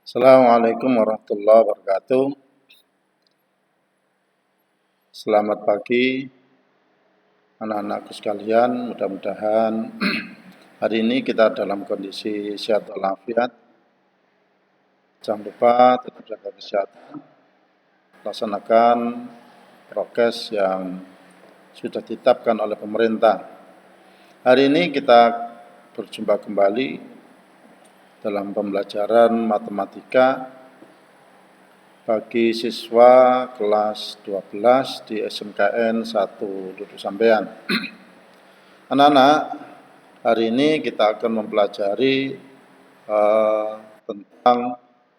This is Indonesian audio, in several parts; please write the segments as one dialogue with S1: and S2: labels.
S1: Assalamualaikum warahmatullahi wabarakatuh. Selamat pagi anak-anakku sekalian. Mudah-mudahan hari ini kita dalam kondisi sehat walafiat. Jangan lupa tetap jaga kesehatan, laksanakan prokes yang sudah ditetapkan oleh pemerintah. Hari ini kita berjumpa kembali dalam pembelajaran matematika bagi siswa kelas 12 di SMKN 1 Duduk Sampean. Anak-anak, hari ini kita akan mempelajari tentang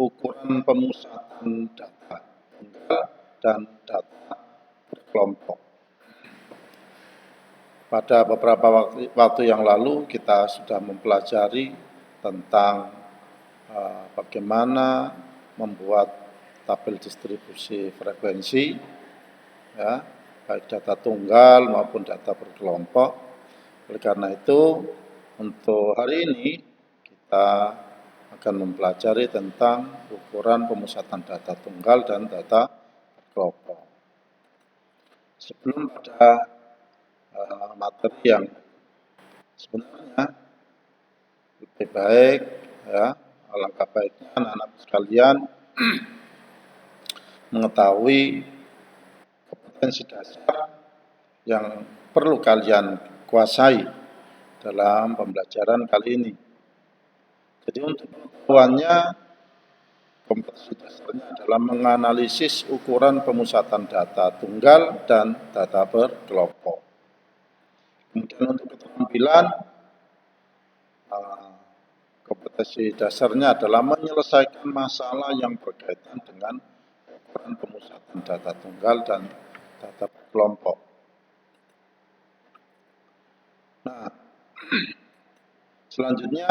S1: ukuran pemusatan data tunggal dan data berkelompok. Pada beberapa waktu yang lalu kita sudah mempelajari tentang bagaimana membuat tabel distribusi frekuensi, ya, baik data tunggal maupun data berkelompok. Oleh karena itu, untuk hari ini kita akan mempelajari tentang ukuran pemusatan data tunggal dan data berkelompok. Sebelum pada materi yang sebenarnya lebih baik, ya, alangkah baiknya anak-anak sekalian mengetahui kompetensi dasar yang perlu kalian kuasai dalam pembelajaran kali ini. Jadi untuk pengetahuannya, kompetensi dasarnya adalah menganalisis ukuran pemusatan data tunggal dan data berkelompok. Kemudian untuk keterampilan, kompetensi dasarnya adalah menyelesaikan masalah yang berkaitan dengan ukuran pemusatan data tunggal dan data berkelompok. Nah, selanjutnya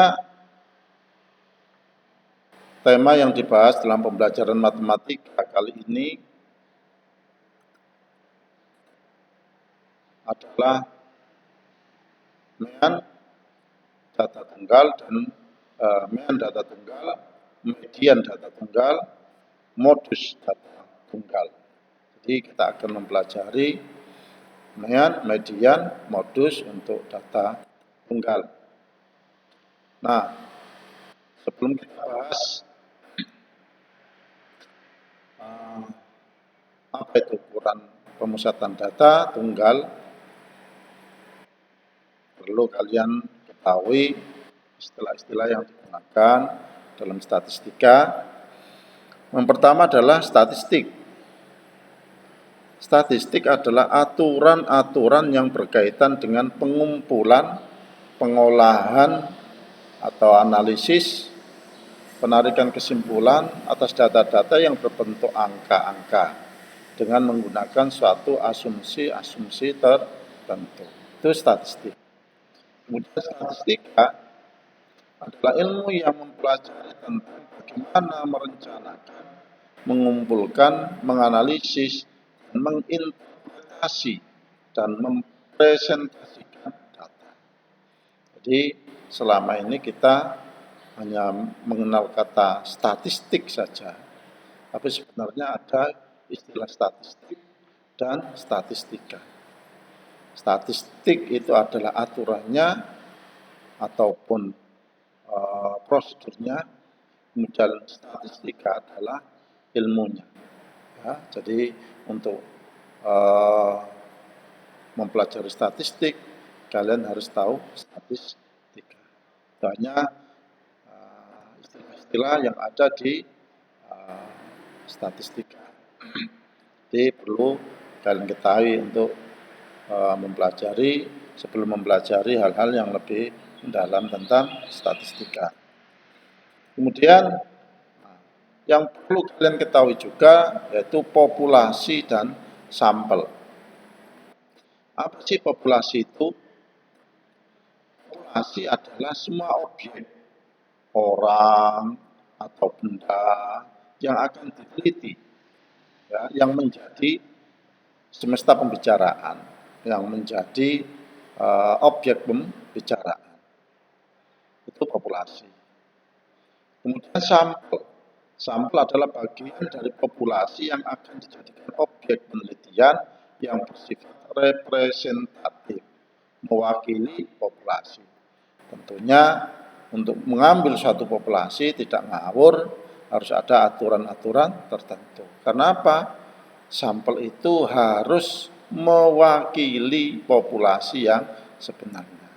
S1: tema yang dibahas dalam pembelajaran matematika kali ini adalah mean data tunggal dan mean data tunggal, median data tunggal, modus data tunggal. Jadi kita akan mempelajari mean, median, modus untuk data tunggal. Nah, sebelum kita bahas apa itu ukuran pemusatan data tunggal, perlu kalian ketahui istilah-istilah yang digunakan dalam statistika. Yang pertama adalah statistik. Statistik adalah aturan-aturan yang berkaitan dengan pengumpulan, pengolahan atau analisis, penarikan kesimpulan atas data-data yang berbentuk angka-angka dengan menggunakan suatu asumsi-asumsi tertentu. Itu statistik. Kemudian statistika adalah ilmu yang mempelajari tentang bagaimana merencanakan, mengumpulkan, menganalisis, dan menginterpretasi dan mempresentasikan data. Jadi selama ini kita hanya mengenal kata statistik saja, tapi sebenarnya ada istilah statistik dan statistika. Statistik itu adalah aturannya ataupun prosedurnya, kemudian statistika adalah ilmunya. Ya, jadi untuk mempelajari statistik, kalian harus tahu statistika. Banyak istilah-istilah yang ada di statistika. Jadi perlu kalian ketahui untuk mempelajari sebelum mempelajari hal-hal yang lebih mendalam tentang statistika. Kemudian yang perlu kalian ketahui juga yaitu populasi dan sampel. Apa sih populasi itu? Populasi adalah semua objek, orang atau benda yang akan diteliti, ya, yang menjadi semesta pembicaraan, yang menjadi objek pembicaraan. Itu populasi. Kemudian sampel. Sampel adalah bagian dari populasi yang akan dijadikan objek penelitian yang bersifat representatif, mewakili populasi. Tentunya untuk mengambil suatu populasi tidak ngawur, harus ada aturan-aturan tertentu. Karena apa? Sampel itu harus mewakili populasi yang sebenarnya.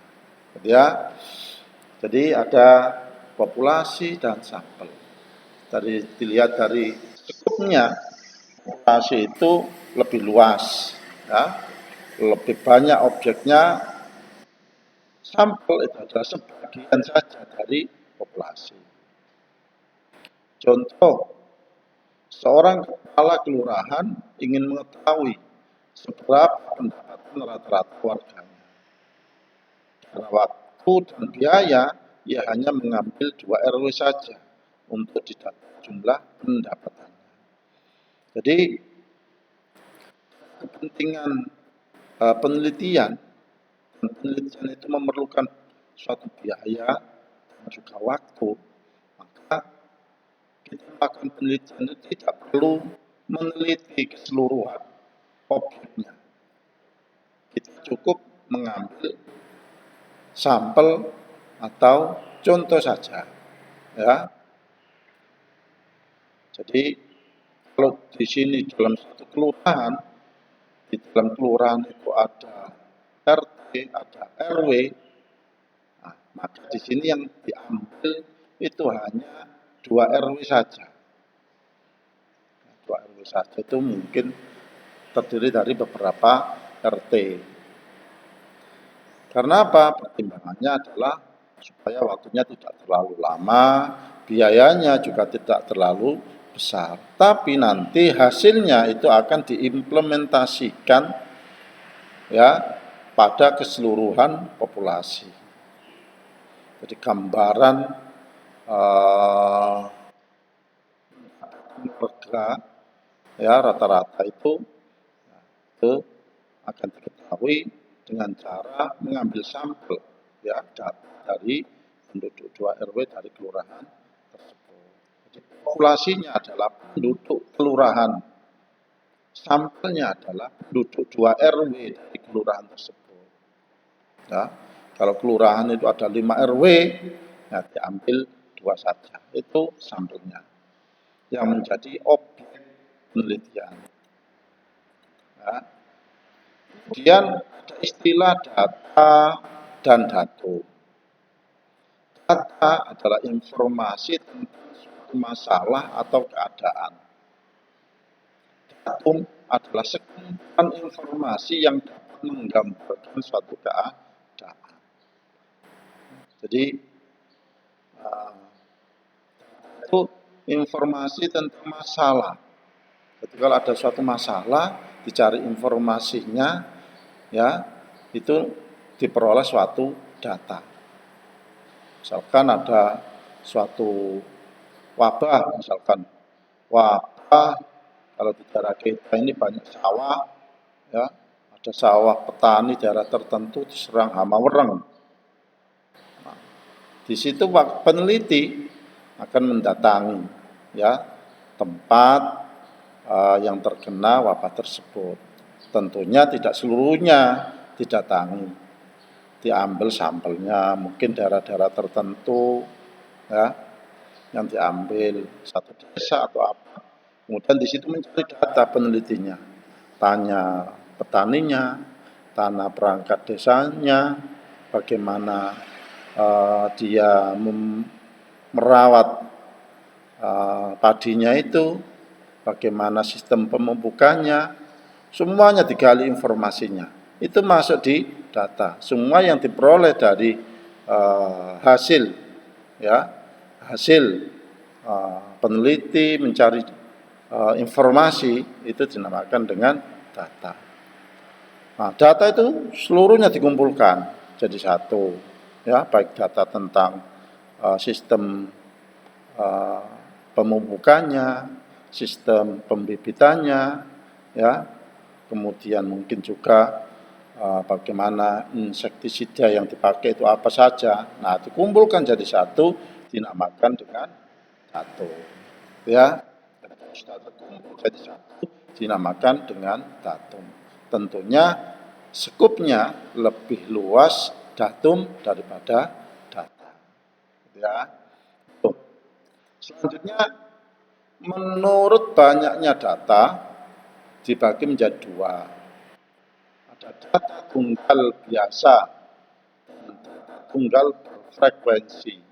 S1: Ya. Jadi ada populasi dan sampel. Dilihat dari skupnya, populasi itu lebih luas, ya, lebih banyak objeknya. Sampel itu adalah sebagian saja dari populasi. Contoh, seorang kepala kelurahan ingin mengetahui seberapa pendapatan rata-rata warganya. Karena waktu dan biaya, ia hanya mengambil 2 RW saja untuk didata jumlah pendapatannya. Jadi kepentingan penelitian itu memerlukan suatu biaya dan juga waktu, maka kita melakukan penelitian itu tidak perlu meneliti keseluruhan objeknya. Kita cukup mengambil sampel atau contoh saja, ya. Jadi kalau di sini dalam satu kelurahan, di dalam kelurahan itu ada RT, ada RW, nah, maka di sini yang diambil itu hanya 2 RW saja. 2 RW saja itu mungkin terdiri dari beberapa RT. Karena apa? Pertimbangannya adalah supaya waktunya tidak terlalu lama, biayanya juga tidak terlalu besar. Tapi nanti hasilnya itu akan diimplementasikan, ya, pada keseluruhan populasi. Jadi gambaran warga, ya, rata-rata itu akan diketahui dengan cara mengambil sampel, ya, dari penduduk 2 RW dari kelurahan tersebut. Jadi populasinya adalah penduduk kelurahan, sampelnya adalah penduduk 2 RW dari kelurahan tersebut. Ya, kalau kelurahan itu ada 5 RW, ya diambil 2 saja, itu sampelnya yang menjadi objek penelitian. Ya. Kemudian ada istilah data dan datum. Data adalah informasi tentang suatu masalah atau keadaan. Datum adalah sekumpulan informasi yang dapat menggambarkan suatu keadaan. Jadi itu informasi tentang masalah. Jadi kalau ada suatu masalah, dicari informasinya, ya, itu diperoleh suatu data. Misalkan ada suatu wabah, misalkan wabah, kalau di daerah kita ini banyak sawah, ya, ada sawah petani daerah tertentu diserang hama wereng. Nah, di situ peneliti akan mendatangi, ya, tempat yang terkena wabah tersebut. Tentunya tidak seluruhnya didatangi, diambil sampelnya, mungkin daerah-daerah tertentu, ya, yang diambil satu desa atau apa. Kemudian di situ mencari data penelitinya, tanya petaninya, tanya perangkat desanya, bagaimana dia merawat padinya itu, bagaimana sistem pemupukannya, semuanya digali informasinya. Itu masuk di data. Semua yang diperoleh dari hasil, ya, hasil peneliti mencari informasi itu dinamakan dengan data. Nah, data itu seluruhnya dikumpulkan jadi satu, ya, baik data tentang sistem pemupukannya, sistem pembibitannya, ya, kemudian mungkin juga bagaimana insektisida yang dipakai itu apa saja. Nah, dikumpulkan jadi satu, dinamakan dengan datum. ya. Sudah terkumpul jadi satu dinamakan dengan datum. Tentunya skupnya lebih luas datum daripada data, ya. Selanjutnya, menurut banyaknya data dibagi menjadi dua. Ada data tunggal biasa dan data tunggal berfrekuensi.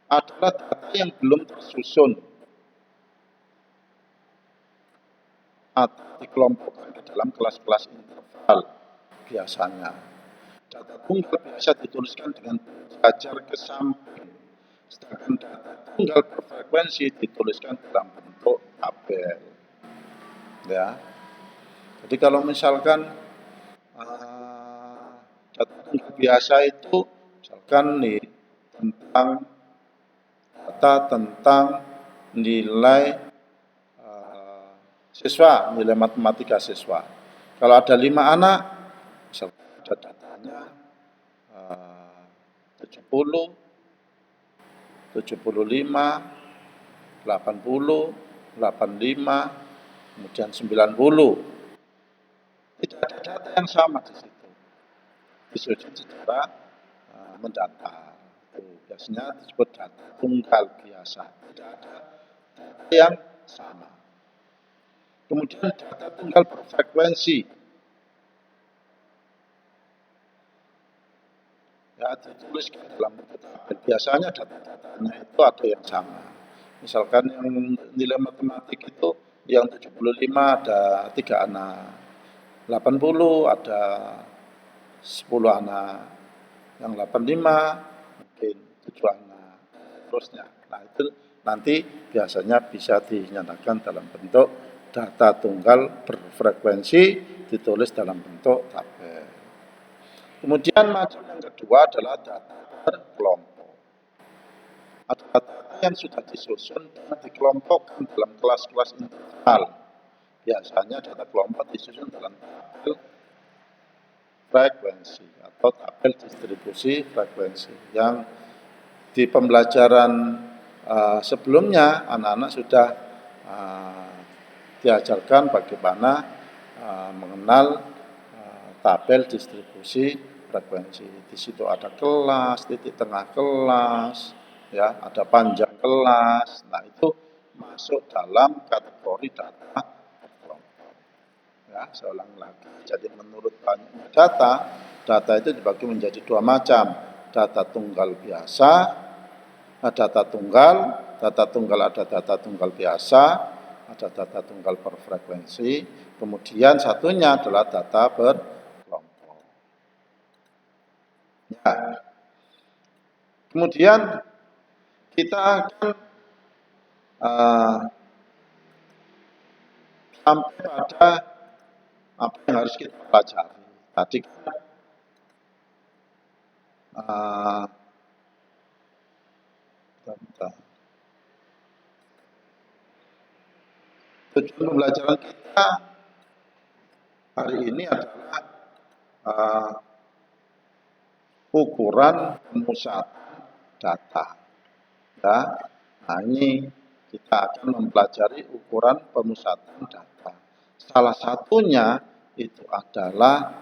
S1: Adalah data yang belum tersusun atau dikelompokkan ke dalam kelas-kelas interval biasanya. Data tunggal biasa dituliskan dengan jajar ke samping, sedangkan data tunggal berfrekuensi dituliskan dalam bentuk tabel. Ya, jadi kalau misalkan data tunggal biasa itu misalkan nih tentang nilai siswa, nilai matematika siswa. Kalau ada 5 anak, misalkan ada datanya 70, 75, 80, 85, kemudian 90. Tidak ada data yang sama di situ. Disusun secara mendatar. Biasanya disebut data tunggal biasa. Tidak ada data yang sama. Kemudian data tunggal berfrekuensi. Ya, dituliskan dalam bentuk tabel. Biasanya data-datanya itu ada yang sama. Misalkan yang nilai matematik itu yang 75 ada 3 anak, 80 ada 10 anak, yang 85 mungkin 7 anak, terusnya. Nah, itu nanti biasanya bisa dinyatakan dalam bentuk data tunggal berfrekuensi ditulis dalam bentuk tabel. Kemudian macam yang kedua adalah data berkelompok. Ada data yang sudah disusun dan dikelompokkan dalam kelas-kelas interval. Biasanya data kelompok disusun dalam tabel frekuensi atau tabel distribusi frekuensi yang di pembelajaran sebelumnya anak-anak sudah diajarkan bagaimana mengenal tabel distribusi frekuensi. Di situ ada kelas, titik tengah kelas, ya, ada panjang kelas. Nah, itu masuk dalam kategori data berkelompok. Ya, saya ulang lagi. Jadi menurut banyaknya data itu dibagi menjadi dua macam. Data tunggal biasa, data tunggal ada data tunggal biasa, ada data tunggal berfrekuensi. Kemudian satunya adalah data berkelompok. Ya. Kemudian kita akan sampai pada apa yang harus kita pelajari. Tadi kan tujuan pembelajaran kita hari ini adalah ukuran pemusatan data. Ya, nah ini kita akan mempelajari ukuran pemusatan data. Salah satunya itu adalah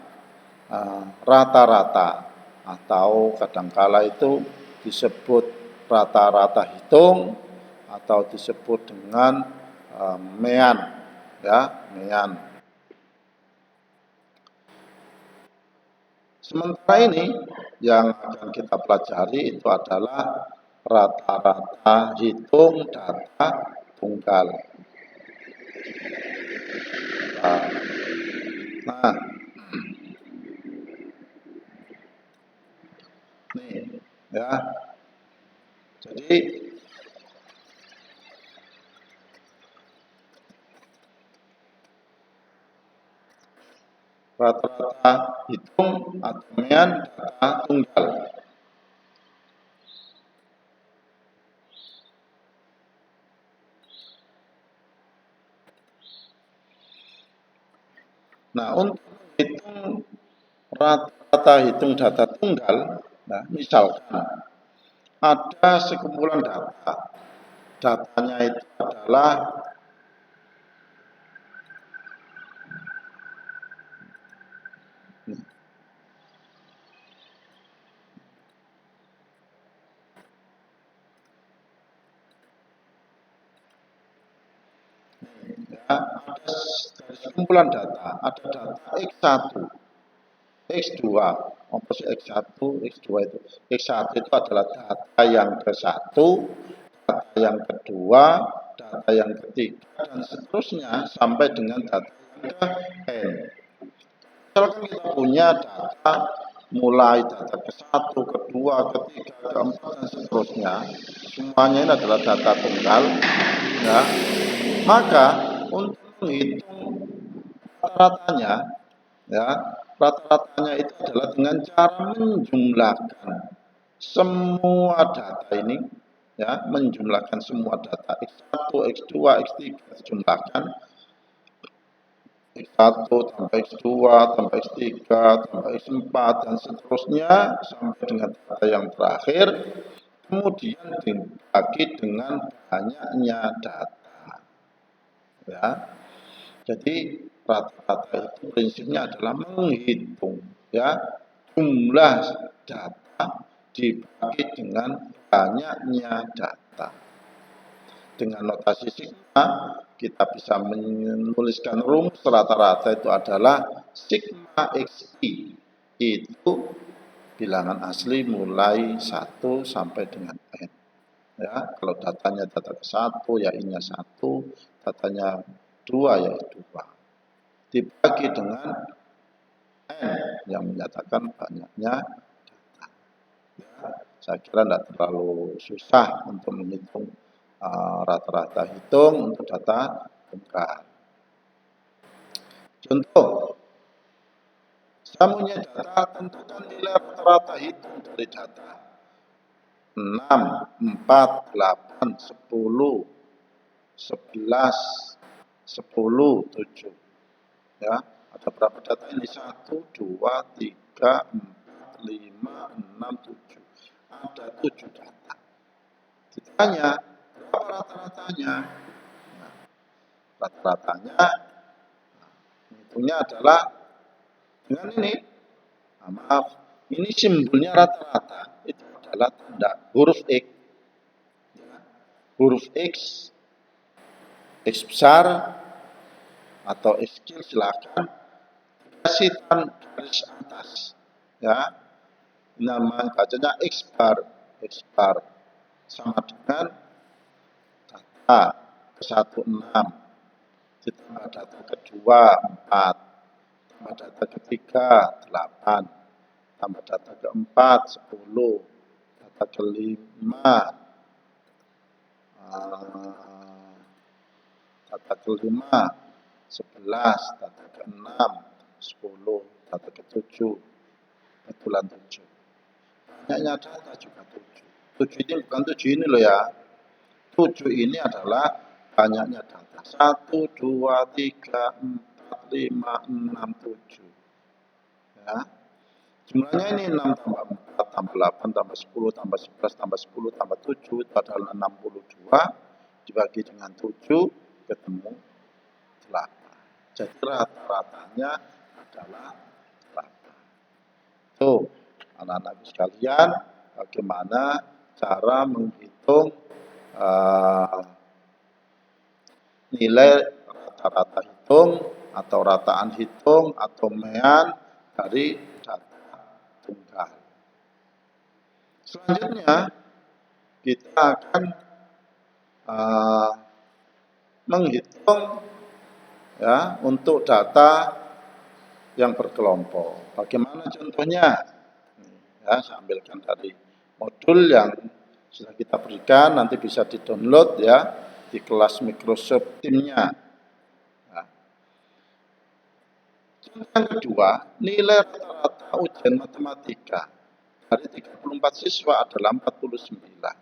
S1: rata-rata atau kadangkala itu disebut rata-rata hitung atau disebut dengan mean, ya, mean. Sementara ini yang akan kita pelajari itu adalah rata-rata hitung data tunggal. Nah, nih, ya. Jadi rata-rata hitung atau mean data tunggal. Nah, untuk hitung rata-rata hitung data tunggal, nah, misalkan ada sekumpulan data. Datanya itu adalah ada dari sekumpulan data, ada data X1, X2, komposisi X1, X2 itu. X1 itu adalah data yang ke-1, data yang kedua, data yang ketiga, dan seterusnya sampai dengan data yang ke-n. Misalkan kita punya data mulai data ke-1, kedua, ketiga, keempat, dan seterusnya, semuanya ini adalah data tunggal, ya. Maka untuk menghitung rata-ratanya, ya, rata-ratanya itu adalah dengan cara menjumlahkan semua data ini, ya, menjumlahkan semua data X1, X2, X3, dijumlahkan X1 tambah X2 tambah X3 tambah X4 dan seterusnya sampai dengan data yang terakhir, kemudian dibagi dengan banyaknya data, ya. Jadi rata-rata itu prinsipnya adalah menghitung, ya, jumlah data dibagi dengan banyaknya data. Dengan notasi sigma kita bisa menuliskan rumus rata-rata itu adalah sigma xi, itu bilangan asli mulai 1 sampai dengan n. Ya, kalau datanya data ke-1 ya I-nya 1, datanya 2 ya 2. Dibagi dengan n yang menyatakan banyaknya data. Ya, saya kira tidak terlalu susah untuk menghitung rata-rata hitung untuk data tunggal. Contoh, saya punya data, tentukan nilai rata-rata hitung dari data 6, 4, 8, 10, 11, 10, 7. Ya, ada berapa data ini? 1, 2, 3, 4, 5, 6, 7. Ada 7 data. Ditanya, berapa rata-ratanya? Nah, rata-ratanya hitungnya adalah dengan ini. Nah, maaf, ini simbolnya rata-rata itu adalah tanda huruf X. Ya, huruf X besar atau X kecil silakan dikasih garis atas. Ya, nama bacanya X bar sama dengan data ke-1 6, ditambah data kedua 4, tambah data ketiga 8, tambah data keempat 10, data kelima data kelima 11, data keenam 10, data ketujuh bulan 7. Banyaknya data juga 7. 7 ini bukan 7 ini loh ya. 7 ini adalah banyaknya data. 1, 2, 3, 4, 5, 6, 7. Ya. Jumlahnya ini 6 tambah 4 tambah 8 tambah 10 tambah 11 tambah 10 tambah 7 itu adalah 62. Dibagi dengan 7 ketemu 8. Jadi rata-ratanya adalah 8. Tuh, anak-anak sekalian, bagaimana cara menghitung nilai rata-rata hitung atau rataan hitung atau mean dari data tunggal. Selanjutnya kita akan menghitung, ya, untuk data yang berkelompok. Bagaimana contohnya? Ya, saya ambilkan dari modul yang sudah kita berikan, nanti bisa di-download ya di kelas Microsoft Teams-nya. Nah, yang kedua, nilai rata-rata ujian matematika dari 34 siswa adalah 49.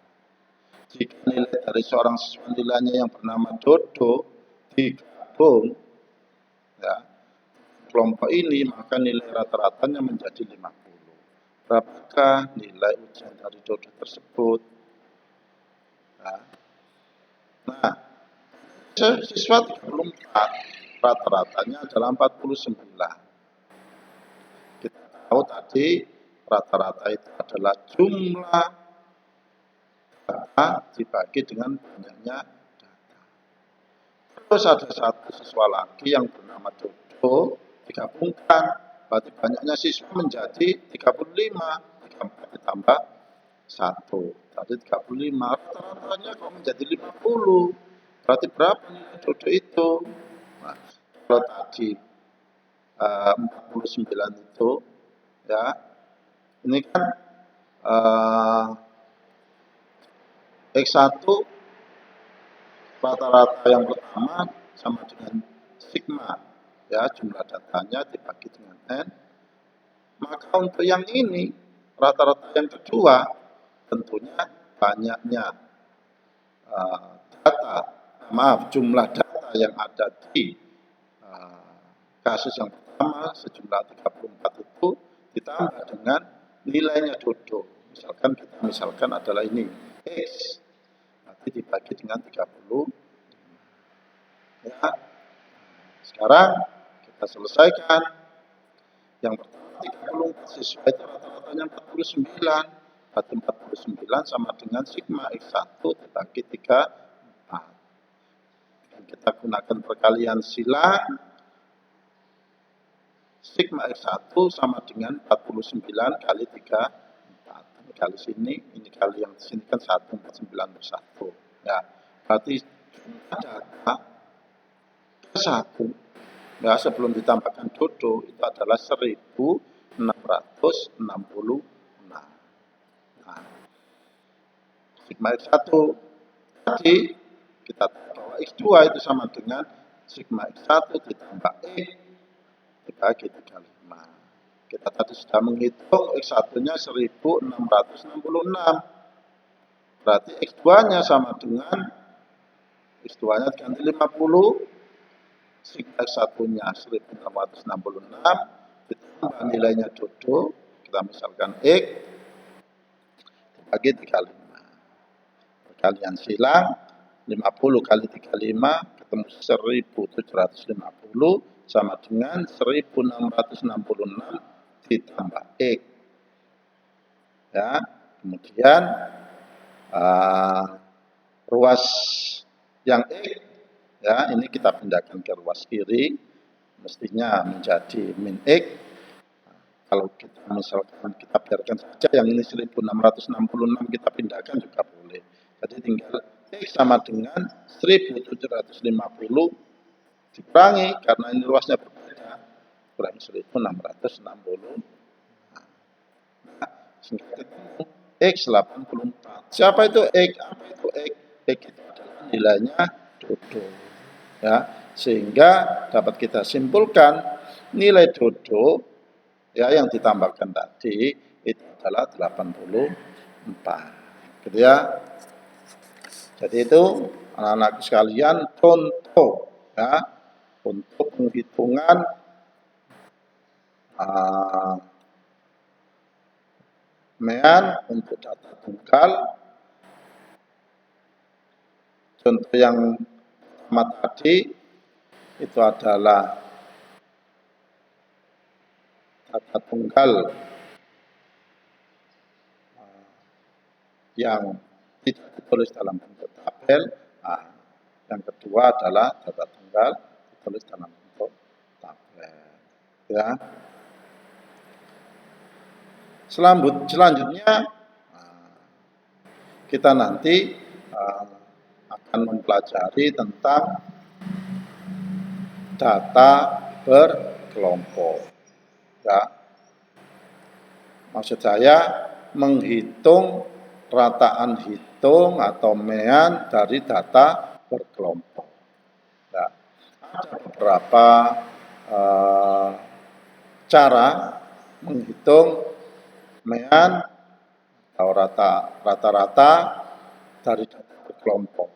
S1: Jika nilai dari seorang siswa nilainya yang bernama Dodo digabung, ya, kelompok ini, maka nilai rata-ratanya menjadi 50. Berapakah nilai ujian dari Dodo tersebut? Nah, siswa 34, rata-ratanya adalah 49. Kita tahu tadi rata-rata itu adalah jumlah data dibagi dengan banyaknya data. Terus ada satu siswa lagi yang bernama Dodo, digabungkan, berarti banyaknya siswa menjadi 35, 34 ditambah 1, tadi 35, rata-ratanya kok menjadi 50, berarti berapa nilai Dodo itu? Nah, kalau tadi 49 itu, ya, ini kan X1 rata-rata yang pertama sama dengan sigma, ya, jumlah datanya dibagi dengan N. Maka untuk yang ini, rata-rata yang kedua, tentunya banyaknya jumlah data yang ada di kasus yang pertama sejumlah 34 itu ditambah dengan nilainya Dodo. Misalkan adalah ini X, nanti dibagi dengan 30. Ya. Sekarang kita selesaikan. Yang pertama 34 siswa itu rata-ratanya 49. Berarti 49 sama dengan sigma X1 dibagi 34. Dan kita gunakan perkalian silang. Sigma X1 sama dengan 49 kali 34. Ini kali sini, ini kali yang sini kan 149 per 1. Ya, berarti jumlah data ke 1, ya, sebelum ditambahkan Dodo itu adalah 1666. Nah, sigma X1 tadi kita tahu bahwa X2 itu sama dengan sigma X1 ditambah X dibagi 35. Kita tadi sudah menghitung X1-nya 1666. Berarti X2-nya sama dengan X2-nya diganti 50, sigma X1-nya 1666, ditambah nilainya Dodo, kita misalkan X, dibagi 35. Perkalian silang, 50 kali 35, ketemu 1750, sama dengan 1666 ditambah X. Ya, kemudian ruas yang X, ya, ini kita pindahkan ke ruas kiri, mestinya menjadi min X. Kalau kita misalkan kita biarkan saja yang ini 1666 kita pindahkan juga boleh. Jadi tinggal X sama dengan 1750 dikurangi, karena ini luasnya berbeda, kurang 1660. Nah, sehingga ketemu X 84. Siapa itu X? Apa itu X? X itu adalah nilainya Dodo. Ya, sehingga dapat kita simpulkan nilai Dodo, ya, yang ditambahkan tadi itu adalah 84. Gitu ya. Jadi itu anak-anak sekalian contoh, ya, untuk penghitungan mean untuk data tunggal. Contoh yang pertama tadi itu adalah data tunggal yang tidak ditulis dalam bentuk tabel. Nah, yang kedua adalah data tunggal ditulis dalam bentuk tabel. Ya. Selanjutnya kita nanti akan mempelajari tentang data berkelompok. Ya. Maksud saya menghitung rataan hitung atau mean dari data berkelompok. Ya. Ada beberapa cara menghitung mean atau rata-rata dari data berkelompok.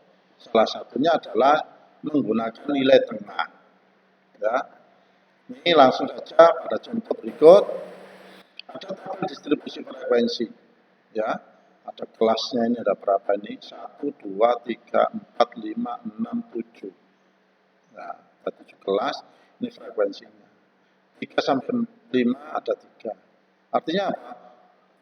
S1: Salah satunya adalah menggunakan nilai tengah. Ya. Ini langsung saja pada contoh berikut. Ada tabel distribusi frekuensi. Ya. ada kelasnya ini, ada berapa ini? 1, 2, 3, 4, 5, 6, 7. Nah, ada 7 kelas, ini frekuensinya. 3 sampai 5 ada 3. Artinya apa?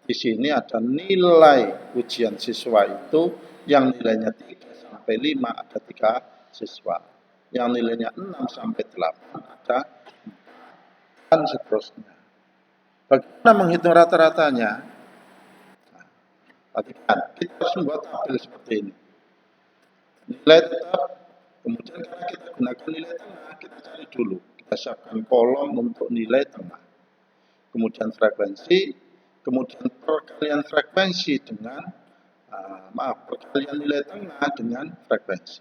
S1: Di sini ada nilai ujian siswa itu yang nilainya 3 sampai 5 ada 3 siswa. Yang nilainya 6 sampai 8 ada 4, dan seterusnya. Bagaimana menghitung rata-ratanya? Nah, perhatikan, kita harus membuat tabel seperti ini. Nilai tetap, kemudian karena kita gunakan nilai tengah, kita cari dulu. Kita siapkan kolom untuk nilai tengah. Kemudian frekuensi, kemudian perkalian frekuensi dengan, perkalian nilai tengah dengan frekuensi.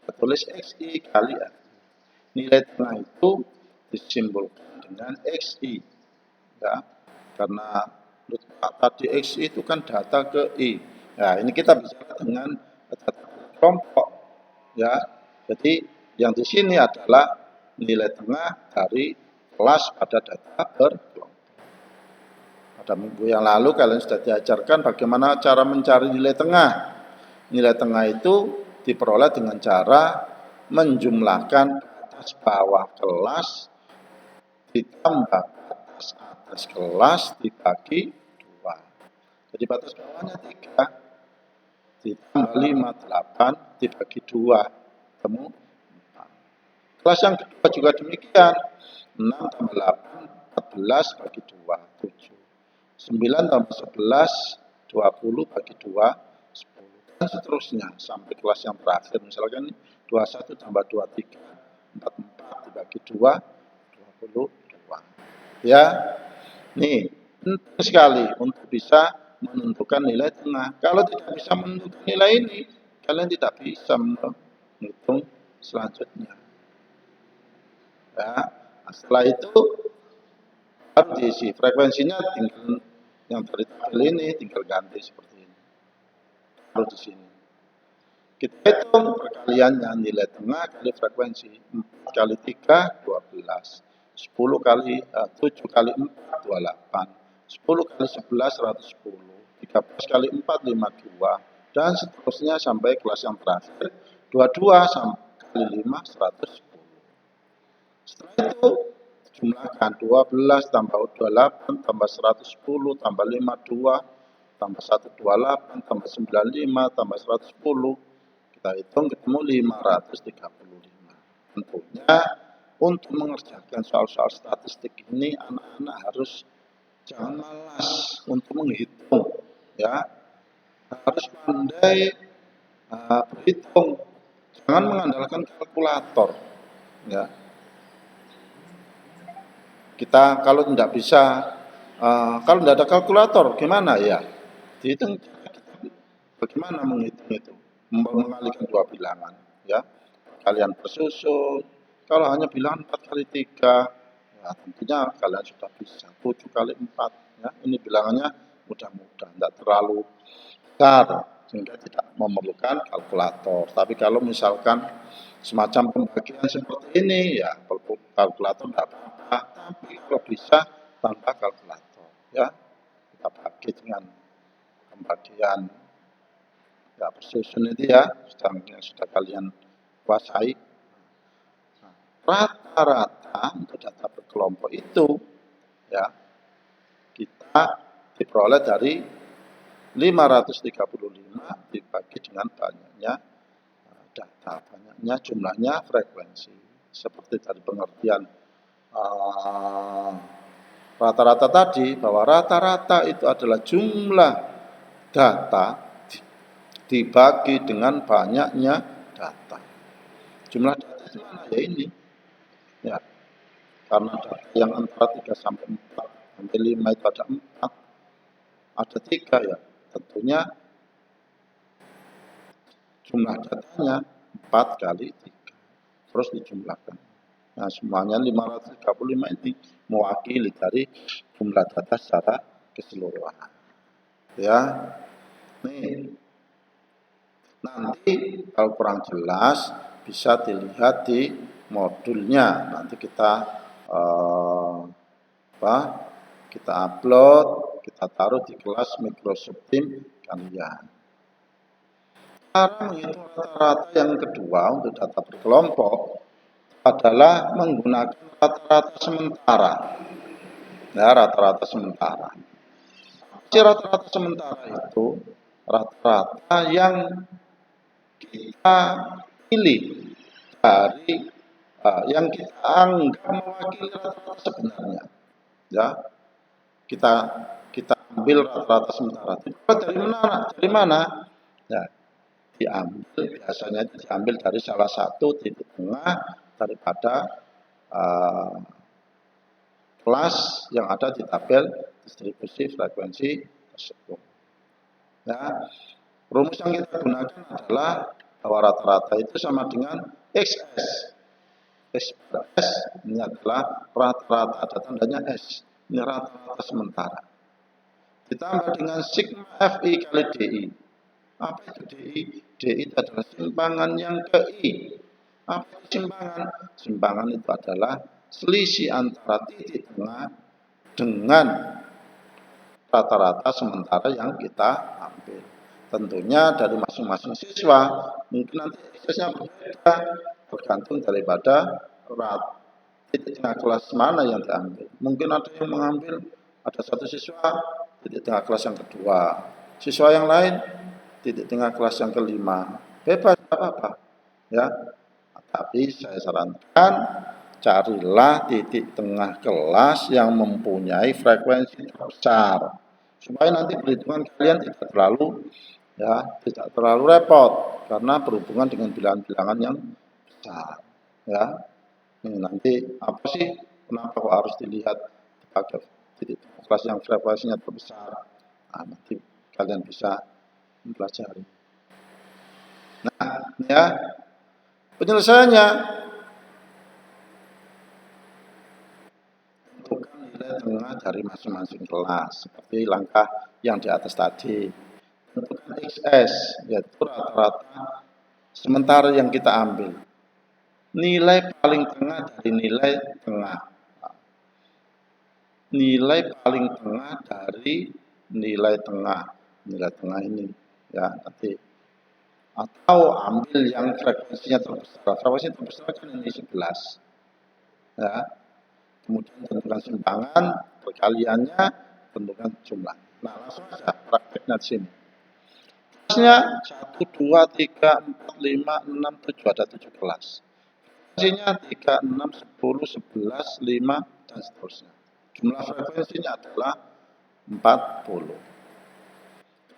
S1: Kita tulis XI kali R. Nilai tengah itu disimbolkan dengan XI. Ya, karena tadi XI itu kan data ke I. Nah, ini kita bicara dengan data kelompok. Ya, jadi yang di sini adalah nilai tengah dari kelas pada data berkelompok. Pada minggu yang lalu kalian sudah diajarkan bagaimana cara mencari nilai tengah. Nilai tengah itu diperoleh dengan cara menjumlahkan batas bawah kelas ditambah batas atas kelas dibagi 2. Jadi batas bawahnya 3 ditambah 5, 8 dibagi 2. Ketemu 4. Kelas yang kedua juga demikian. 6 tambah 8, 14 bagi 2, 7. 9 tambah 11, 20 bagi 2, 10. Dan seterusnya sampai kelas yang terakhir. Misalkan 21 tambah 23, 44 dibagi 2, 22. Ya, nih penting sekali untuk bisa menentukan nilai tengah. Kalau tidak bisa menentukan nilai ini, kalian tidak bisa menghitung selanjutnya. Ya, setelah itu harus diisi frekuensinya, tinggal yang dari tabel ini tinggal ganti seperti ini. Lalu di sini kita hitung perkaliannya nilai tengah kali frekuensi. 4 kali 3, 12. 10 kali 7 kali 4, 28. 10 kali 11, 110. 13 kali 4, 52. Dan seterusnya sampai kelas yang terakhir. 22 kali 5, 110. Setelah itu jumlahkan 12 tambah 28 tambah 110 tambah 52 tambah 128 tambah 95 tambah 110. Kita hitung ketemu 535. Tentunya untuk mengerjakan soal-soal statistik ini anak-anak harus jangan malas untuk menghitung, ya, harus pandai berhitung, jangan mengandalkan kalkulator, ya. Kita kalau tidak bisa, kalau tidak ada kalkulator gimana ya? Dihitung bagaimana menghitung itu, mengalihkan dua bilangan, ya. Kalian bersusun, kalau hanya bilangan 4 kali 3, ya tentunya kalian sudah bisa 7 kali 4, ya. Ini bilangannya mudah-mudah, tidak terlalu besar, sehingga tidak memerlukan kalkulator. Tapi kalau misalkan semacam pembagian seperti ini, ya kalkulator tidak apa-apa. Tapi kalau bisa tanpa kalkulator, ya kita bagi dengan pembagian ya bersusun itu ya, yang sudah kalian kuasai. Nah, rata-rata untuk data berkelompok itu ya kita diperoleh dari 535 dibagi dengan banyaknya data, banyaknya jumlahnya frekuensi. Seperti tadi pengertian rata-rata tadi, bahwa rata-rata itu adalah jumlah data dibagi dengan banyaknya data. Jumlah data itu mana ya ini? Ya, karena data yang antara 3 sampai 4 sampai 5 itu ada 4, ada 3 ya. Tentunya jumlah datanya 4 kali 3. Terus dijumlahkan. Nah, semuanya 535 ini mewakili dari jumlah data secara keseluruhan. Ya. Nih. Nanti kalau kurang jelas bisa dilihat di modulnya. Nanti kita kita upload, kita taruh di kelas Microsoft Teams sekalian. Cara menghitung rata-rata yang kedua untuk data berkelompok adalah menggunakan rata-rata sementara. Ya, rata-rata sementara. Rata-rata sementara itu rata-rata yang kita pilih dari yang kita anggap mewakili rata-rata sebenarnya. Ya, kita ambil rata-rata sementara. Dari mana? Ya, biasanya diambil dari salah satu titik tengah daripada kelas yang ada di tabel distribusi frekuensi tersebut. Ya, rumus yang kita gunakan adalah bahwa rata-rata itu sama dengan XS. S ini adalah rata-rata, ada tandanya S. Ini rata-rata sementara. Ditambah dengan sigma FI kali DI. Apa itu DI? DI itu adalah simpangan yang ke I. Apa itu simpangan? Simpangan itu adalah selisih antara titik tengah dengan rata-rata sementara yang kita ambil. Tentunya dari masing-masing siswa, mungkin nanti eksesnya berbeda, tergantung daripada titik tengah kelas mana yang diambil. Mungkin ada yang mengambil, ada satu siswa titik tengah kelas yang kedua, siswa yang lain titik tengah kelas yang kelima. Bebas, apa-apa. Ya, tapi saya sarankan carilah titik tengah kelas yang mempunyai frekuensi terbesar, supaya nanti perhitungan kalian tidak terlalu repot karena berhubungan dengan bilangan-bilangan yang besar. Ya, ini nanti apa sih? Kenapa kok harus dilihat pakai titik tengah kelas yang frekuensinya terbesar? Nah, nanti kalian bisa mempelajari. Nah, ya, penyelesaiannya tentukan nilai tengah dari masing-masing kelas seperti langkah yang di atas tadi. Tentukan XS, yaitu rata-rata sementara yang kita ambil. Nilai paling tengah dari nilai tengah. Nilai paling tengah dari nilai tengah. Nilai tengah ini, ya, nanti. Atau ambil yang frekuensinya terbesar. Frekuensi terbesar kan ini 11. Ya. Kemudian tentukan simpangan, perkaliannya, tentukan jumlah. Nah, langsung saja prakteknya di sini. Kelasnya 1, 2, 3, 4, 5, 6, 7, ada 7 kelas. Frekuensinya 3, 6, 10, 11, 5, dan seterusnya. Jumlah frekuensinya adalah 40.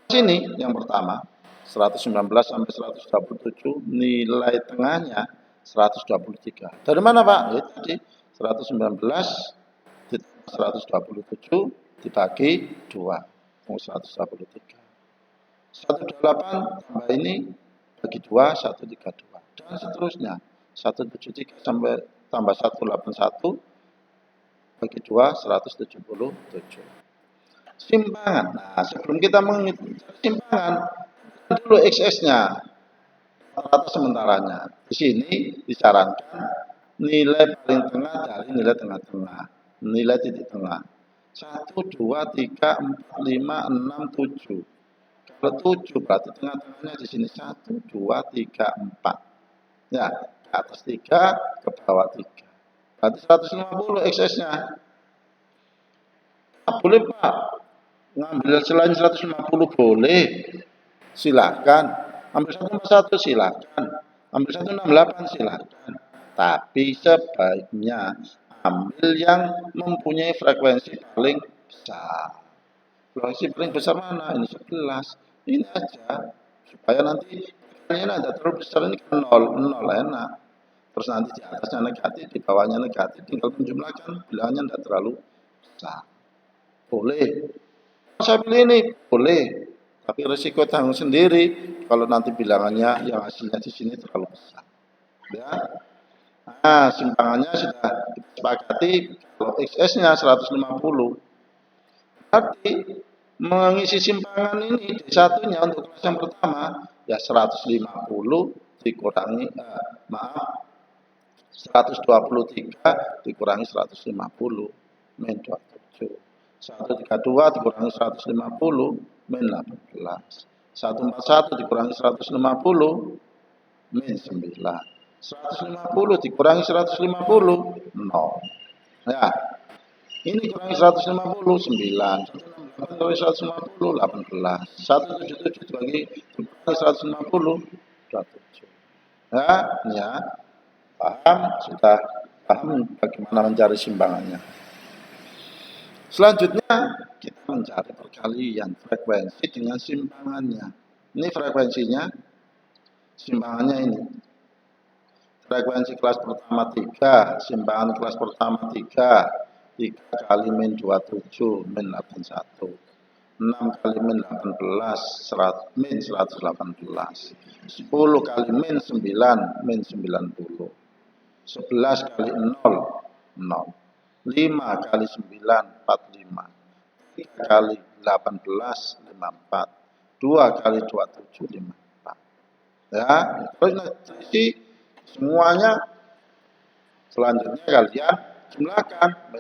S1: Sini yang pertama, 119 sampai 127, nilai tengahnya 123. Dari mana, Pak? Ya, tadi 119 ditambah 127 dibagi 2, 123. 128 tambah ini bagi 2, 132. Dan seterusnya. 173 sampai tambah 181 bagi 2, 177. Simpangan. Nah, sebelum kita menghitung simpangan, dulu XS-nya, rata sementaranya. Di sini disarankan nilai paling tengah dari nilai tengah-tengah, nilai titik tengah. 1, 2, 3, 4, 5, 6, 7. Kalau 7 berarti tengah-tengahnya di sini 1, 2, 3, 4. Ya, ke atas 3, ke bawah 3. Berarti 150 XS-nya. Boleh, Pak. Ngambil selain 150 boleh. Silakan. Ambil 1,1 silakan. Ambil 168 silakan. Tapi sebaiknya ambil yang mempunyai frekuensi paling besar. Frekuensi paling besar mana? Ini 11. Ini aja. Supaya nanti kalian ada terlalu besar ini kan 0 enak. Terus nanti di atasnya negatif, di bawahnya negatif. Tinggal menjumlahkan bilangannya tidak terlalu besar. Boleh. Saya pilih ini boleh, tapi risiko tanggung sendiri kalau nanti bilangannya yang hasilnya di sini terlalu besar. Ya. Nah, simpangannya sudah disepakati kalau XS-nya 150. Berarti mengisi simpangan ini D1-nya untuk kelas yang pertama ya 150 dikurangi 123 dikurangi 150 min 27. 132 dikurangi 150 min 18. 141 dikurangi 150 min 9. 150 dikurangi 150 0. Ya, ini kurangi 150 9. 168 kurangi 150 18. 177 dibagi dikurangi 150 27. Ya, ini ya. Paham? Sudah paham bagaimana mencari simpangannya. Selanjutnya kita mencari perkalian frekuensi dengan simpangannya. Ini frekuensinya, simpangannya ini. Frekuensi kelas pertama 3, simpangan kelas pertama 3 kali min 27 min 81. 6 kali min 18 min 118. 10 kali min 9 min 90. 11 kali 0 0. 5 kali 9 45. 3 kali 18 54. 2 kali 27 54. Ya, terus nanti semuanya selanjutnya kalian jumlahkan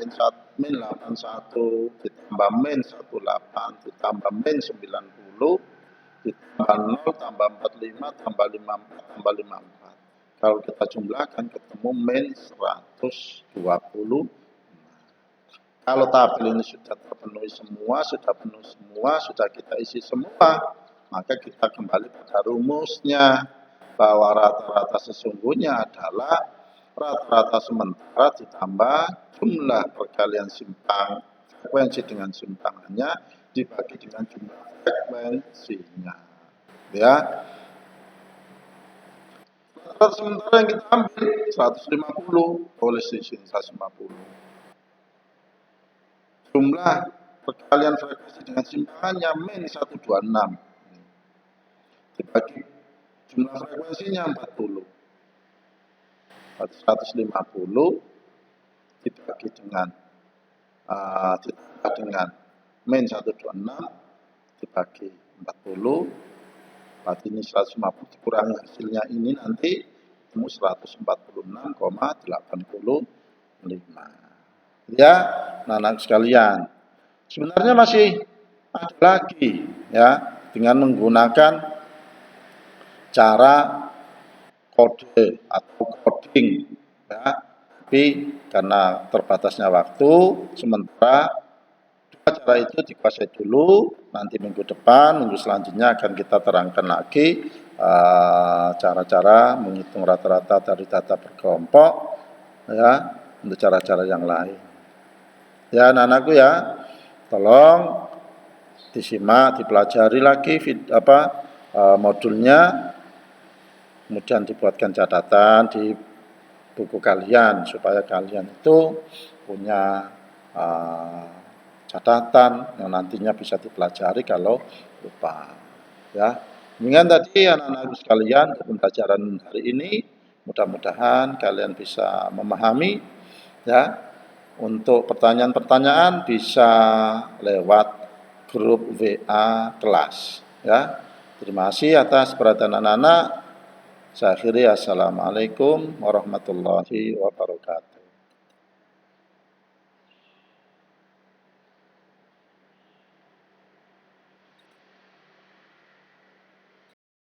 S1: min 81 ditambah min 18 ditambah min 90 ditambah 0 tambah 45 tambah 54 tambah 54. Kalau kita jumlahkan ketemu min 120. Kalau tabel ini sudah terpenuhi semua, sudah penuh semua, sudah kita isi semua, maka kita kembali pada rumusnya bahwa rata-rata sesungguhnya adalah rata-rata sementara ditambah jumlah perkalian simpang frekuensi dengan simpangannya dibagi dengan jumlah frekuensinya. Ya. Rata-rata sementara yang kita ambil 150, boleh di sini 150. Jumlah perkalian frekuensi dengan simpangannya min 126 dibagi jumlah frekuensinya 40. 150 dibagi dengan ditambah dengan min 126 dibagi 40. Berarti ini 150 dikurangi hasilnya ini nanti temu 146,85. Ya, anak-anak sekalian. Sebenarnya masih ada lagi ya dengan menggunakan cara kode atau coding ya. Tapi karena terbatasnya waktu, sementara dua cara itu dikuasai dulu. Nanti minggu depan, minggu selanjutnya akan kita terangkan lagi cara-cara menghitung rata-rata dari data berkelompok ya, untuk cara-cara yang lain. Ya anak-anakku ya, tolong disimak, dipelajari lagi modulnya, kemudian dibuatkan catatan di buku kalian supaya kalian itu punya catatan yang nantinya bisa dipelajari kalau lupa. Ya, demikian tadi anak-anak sekalian pembelajaran hari ini. Mudah-mudahan kalian bisa memahami ya. Untuk pertanyaan-pertanyaan bisa lewat grup WA kelas ya. Terima kasih atas perhatian anak-anak. Saya akhiri, assalamualaikum warahmatullahi wabarakatuh.